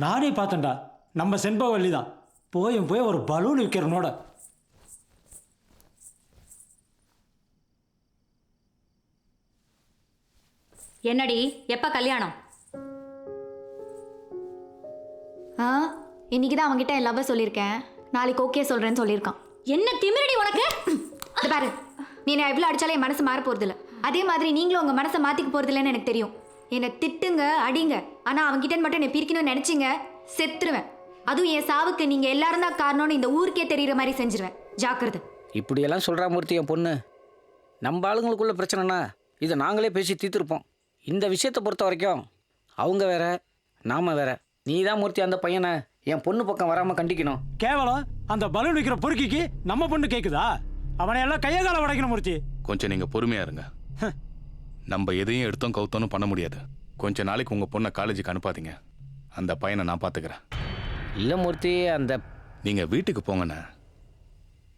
நானே பார்த்தேன்டா, நம்ம செண்பகவல்லி தான். போய் ஒரு பலூன் விற்கிறனோட. என்னடி எப்ப கல்யாணம்? இன்னைக்கு தான் அவங்ககிட்ட என் லவ்வை சொல்லியிருக்கேன். நாளைக்கு ஓகே சொல்கிறேன்னு சொல்லியிருக்கான். என்ன திமிரடி உனக்கு? இது பாரு, நீ நான் எவ்வளோ அடித்தாலும் என் மனசு மாற போகிறதில்ல. அதே மாதிரி நீங்களும் உங்கள் மனசை மாற்றிக்க போகிறதில்லன்னு எனக்கு தெரியும். என்னை திட்டுங்க, அடிங்க, ஆனால் அவங்ககிட்ட மட்டும் என்னை பிரிக்கணும்னு நினச்சிங்க, செத்துருவேன். அதுவும் என் சாவுக்கு நீங்கள் எல்லாரும் தான் காரணம்னு இந்த ஊருக்கே தெரிகிற மாதிரி செஞ்சிருவேன். ஜாக்கிரதை. இப்படியெல்லாம் சொல்கிறா மூர்த்தி என் பொண்ணு. நம்ம ஆளுங்களுக்குள்ள பிரச்சனைனா இதை நாங்களே பேசி தீர்த்துருப்போம். இந்த விஷயத்தை பொறுத்த வரைக்கும் அவங்க வேற, நாம வேற. நீ தான் மூர்த்தி அந்த பையனை என் பொண்ணு பக்கம் வராமல் கண்டிக்கணும். கேவலம், அந்த பலூன் விற்கிற பொறுக்கிக்கு நம்ம பொண்ணு கேட்குதா? அவனை எல்லாம் கையை கால உடைக்கணும் மூர்த்தி. கொஞ்சம் நீங்கள் பொறுமையாக இருங்க. நம்ம எதையும் எடுத்தோம் கவுத்தோன்னு பண்ண முடியாது. கொஞ்ச நாளைக்கு உங்கள் பொண்ணை காலேஜுக்கு அனுப்பாதீங்க. அந்த பையனை நான் பார்த்துக்கிறேன். இல்லை மூர்த்தி, அந்த நீங்கள் வீட்டுக்கு போங்கண்ணே.